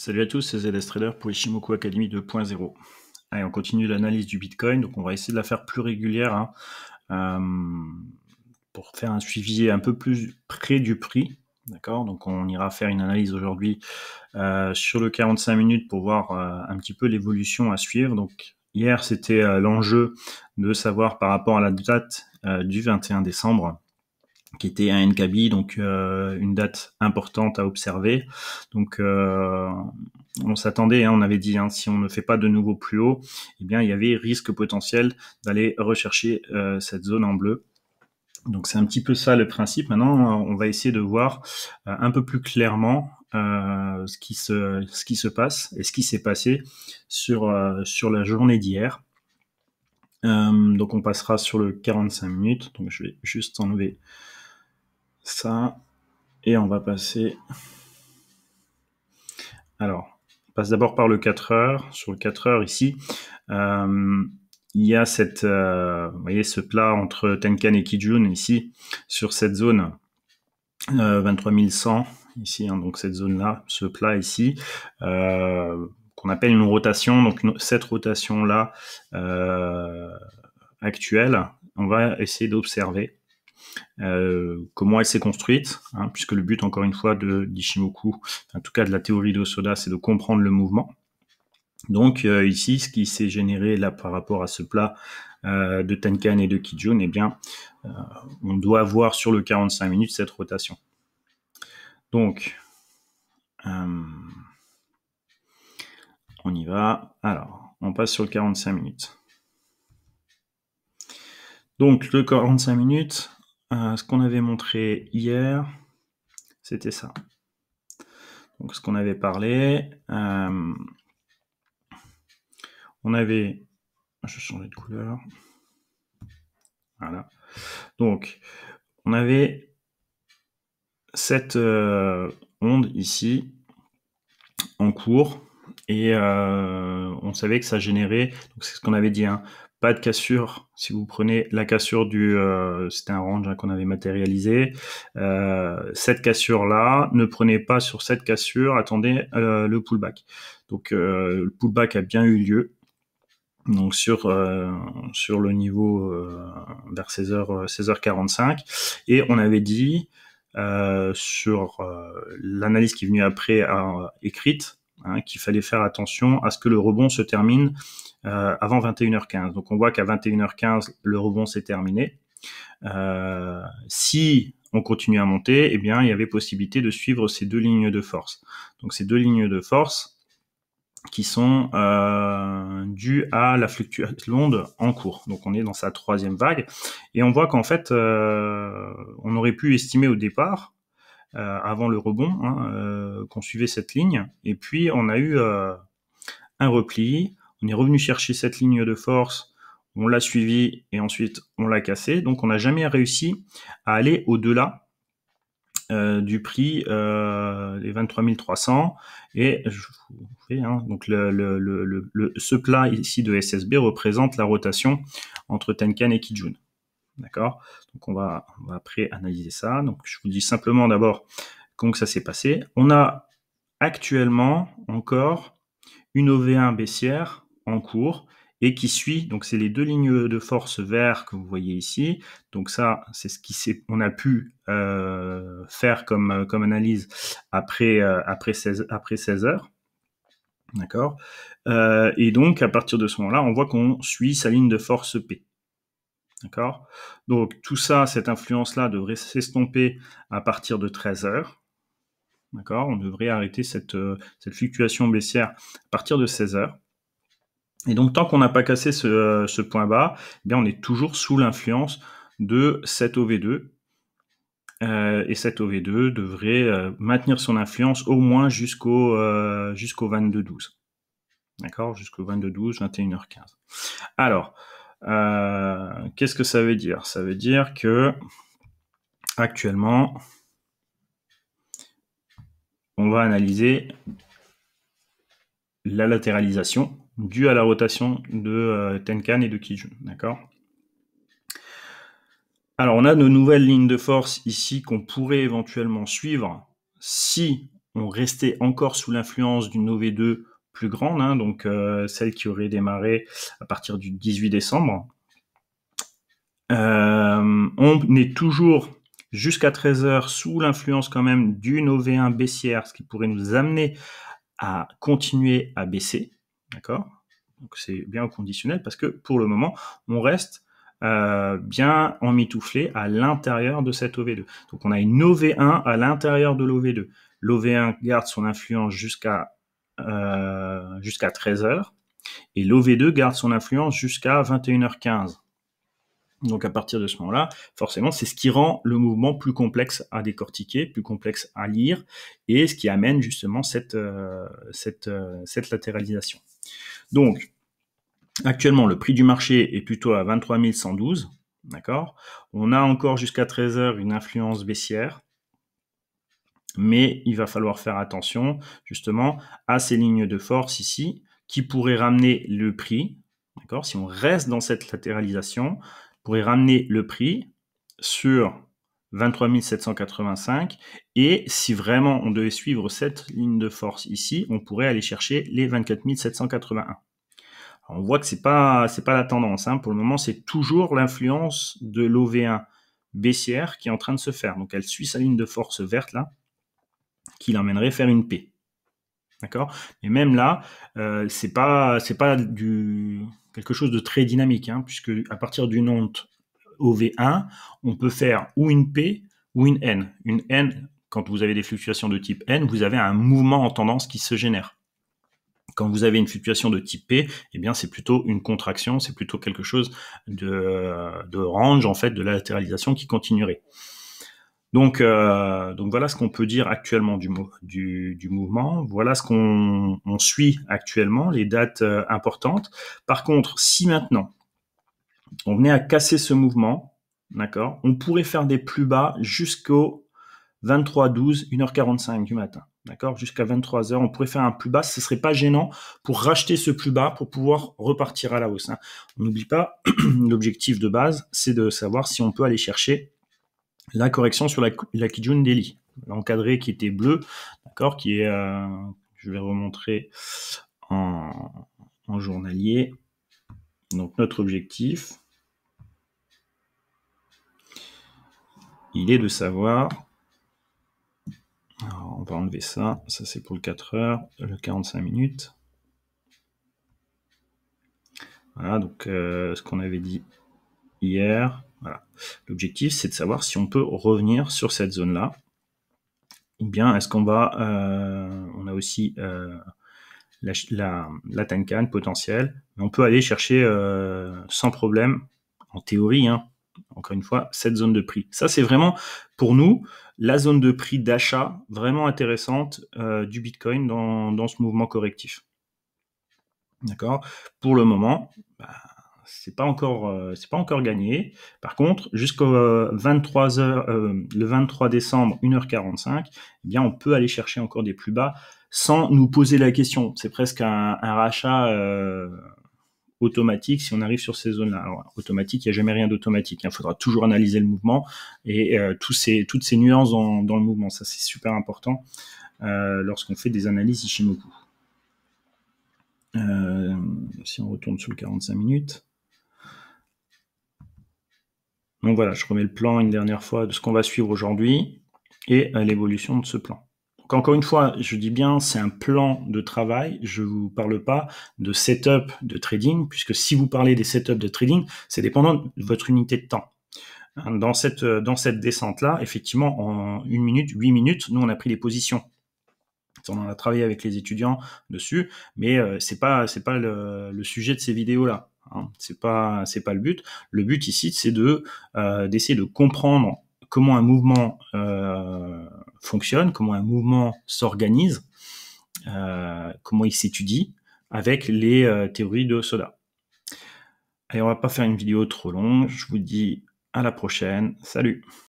Salut à tous, c'est ZS Trader pour Ishimoku Academy 2.0. Allez, on continue l'analyse du Bitcoin, donc on va essayer de la faire plus régulière pour faire un suivi un peu plus près du prix. D'accord, donc on ira faire une analyse aujourd'hui sur le 45 minutes pour voir un petit peu l'évolution à suivre. Donc hier, c'était l'enjeu de savoir par rapport à la date du 21 décembre, qui était un NKB, donc une date importante à observer. Donc on s'attendait, on avait dit, si on ne fait pas de nouveau plus haut, eh bien il y avait risque potentiel d'aller rechercher cette zone en bleu. Donc c'est un petit peu ça le principe. Maintenant, on va essayer de voir un peu plus clairement ce qui se passe et ce qui s'est passé sur la journée d'hier. Donc on passera sur le 45 minutes. Donc je vais juste enlever ça et on va passer. Alors, on passe d'abord par le 4 heures. Sur le 4 heures ici, il y a vous voyez ce plat entre Tenkan et Kijun ici, sur cette zone 23 100 ici, donc cette zone-là, ce plat ici, qu'on appelle une rotation. Donc cette rotation-là actuelle, on va essayer d'observer comment elle s'est construite, puisque le but, encore une fois, d'Ishimoku, en tout cas de la théorie d'Osoda, c'est de comprendre le mouvement. Donc ici, ce qui s'est généré là par rapport à ce plat de Tenkan et de Kijun, eh bien, on doit voir sur le 45 minutes cette rotation. Donc, on y va. Alors, on passe sur le 45 minutes. Donc, le 45 minutes, ce qu'on avait montré hier, c'était ça. Donc, ce qu'on avait parlé, on avait... Je vais changer de couleur. Voilà. Donc, on avait cette onde ici en cours et on savait que ça générait, donc c'est ce qu'on avait dit, pas de cassure. Si vous prenez la cassure c'était un range qu'on avait matérialisé, cette cassure là, ne prenez pas sur cette cassure, attendez le pullback. Donc le pullback a bien eu lieu. Donc sur le niveau vers 16h45, et on avait dit sur l'analyse qui est venue après écrite, qu'il fallait faire attention à ce que le rebond se termine avant 21h15. Donc on voit qu'à 21h15 le rebond s'est terminé. Si on continue à monter, eh bien il y avait possibilité de suivre ces deux lignes de force. Donc ces deux lignes de force qui sont dues à la fluctuation de l'onde en cours. Donc on est dans sa troisième vague, et on voit qu'en fait on aurait pu estimer au départ, avant le rebond, qu'on suivait cette ligne, et puis on a eu un repli, on est revenu chercher cette ligne de force, on l'a suivi et ensuite on l'a cassé. Donc on n'a jamais réussi à aller au-delà du prix les 23 300, et je vous fais, donc ce plat ici de SSB représente la rotation entre Tenkan et Kijun. D'accord, donc on va après analyser ça. Donc je vous dis simplement d'abord comment ça s'est passé. On a actuellement encore une OV1 baissière en cours et qui suit, donc c'est les deux lignes de force vert que vous voyez ici. Donc ça, c'est ce qu'on a pu faire comme analyse après 16 heures. D'accord, et donc à partir de ce moment-là, on voit qu'on suit sa ligne de force P. D'accord, donc tout ça, cette influence-là devrait s'estomper à partir de 13 heures. D'accord, on devrait arrêter cette fluctuation baissière à partir de 16 heures. Et donc, tant qu'on n'a pas cassé ce point bas, eh bien, on est toujours sous l'influence de cette OV2. Et cette OV2 devrait maintenir son influence au moins jusqu'au 22-12. D'accord, jusqu'au 22-12, 21h15. Alors, qu'est-ce que ça veut dire? Ça veut dire que actuellement, on va analyser la latéralisation due à la rotation de Tenkan et de Kijun. D'accord? Alors, on a nos nouvelles lignes de force ici qu'on pourrait éventuellement suivre si on restait encore sous l'influence d'une OV2 plus grande, hein, donc celle qui aurait démarré à partir du 18 décembre. On est toujours jusqu'à 13h sous l'influence quand même d'une OV1 baissière, ce qui pourrait nous amener à continuer à baisser, d'accord? Donc c'est bien au conditionnel parce que pour le moment, on reste bien emmitouflé à l'intérieur de cette OV2. Donc on a une OV1 à l'intérieur de l'OV2. L'OV1 garde son influence jusqu'à 13h et l'OV2 garde son influence jusqu'à 21h15. Donc à partir de ce moment-là, forcément, c'est ce qui rend le mouvement plus complexe à décortiquer, plus complexe à lire, et ce qui amène justement cette latéralisation. Donc, actuellement, le prix du marché est plutôt à 23 112, d'accord ? On a encore jusqu'à 13h une influence baissière, mais il va falloir faire attention justement à ces lignes de force ici, qui pourraient ramener le prix, d'accord ? Si on reste dans cette latéralisation, pourrait ramener le prix sur 23 785 et si vraiment on devait suivre cette ligne de force ici, on pourrait aller chercher les 24 781. Alors on voit que c'est pas la tendance, hein. Pour le moment, c'est toujours l'influence de l'OV1 baissière qui est en train de se faire. Donc elle suit sa ligne de force verte là, qui l'emmènerait faire une P. D'accord ? Mais même là, c'est pas quelque chose de très dynamique, hein, puisque à partir d'une onde OV1, on peut faire ou une P ou une N. Une N, quand vous avez des fluctuations de type N, vous avez un mouvement en tendance qui se génère. Quand vous avez une fluctuation de type P, eh bien c'est plutôt une contraction, c'est plutôt quelque chose de range en fait, de la latéralisation qui continuerait. Donc voilà ce qu'on peut dire actuellement du mouvement. Voilà ce qu'on suit actuellement, les dates importantes. Par contre, si maintenant on venait à casser ce mouvement, d'accord, on pourrait faire des plus bas jusqu'au 23h12, 1h45 du matin. D'accord, jusqu'à 23h, on pourrait faire un plus bas. Ce serait pas gênant pour racheter ce plus bas pour pouvoir repartir à la hausse, hein. On n'oublie pas, l'objectif de base, c'est de savoir si on peut aller chercher la correction sur la Kijun Daily, l'encadré qui était bleu, d'accord, qui est, je vais remontrer en journalier. Donc notre objectif, il est de savoir, alors on va enlever ça c'est pour le 4 heures, le 45 minutes. Voilà, donc ce qu'on avait dit hier, voilà. L'objectif, c'est de savoir si on peut revenir sur cette zone-là, ou bien est-ce qu'on va, on a aussi la Tenkan potentielle, mais on peut aller chercher sans problème, en théorie, hein, encore une fois, cette zone de prix. Ça, c'est vraiment, pour nous, la zone de prix d'achat vraiment intéressante du Bitcoin dans ce mouvement correctif. D'accord ? Pour le moment, c'est pas encore gagné. Par contre, jusqu'au 23h, le 23 décembre, 1h45, eh bien, on peut aller chercher encore des plus bas sans nous poser la question. C'est presque un rachat automatique si on arrive sur ces zones-là. Alors, automatique, il n'y a jamais rien d'automatique. Il faudra toujours analyser le mouvement et toutes ces nuances dans le mouvement. Ça, c'est super important lorsqu'on fait des analyses Ishimoku. Si on retourne sur le 45 minutes. Donc voilà, je remets le plan une dernière fois de ce qu'on va suivre aujourd'hui et l'évolution de ce plan. Donc encore une fois, je dis bien, c'est un plan de travail. Je ne vous parle pas de setup de trading, puisque si vous parlez des setups de trading, c'est dépendant de votre unité de temps. Dans cette descente-là, effectivement, en 1 minute, 8 minutes, nous, on a pris les positions. On en a travaillé avec les étudiants dessus, mais c'est pas le sujet de ces vidéos-là. Hein. C'est pas le but. Le but ici, c'est d'essayer de comprendre comment un mouvement fonctionne, comment un mouvement s'organise, comment il s'étudie avec les théories de Soda. Allez, on va pas faire une vidéo trop longue. Je vous dis à la prochaine. Salut!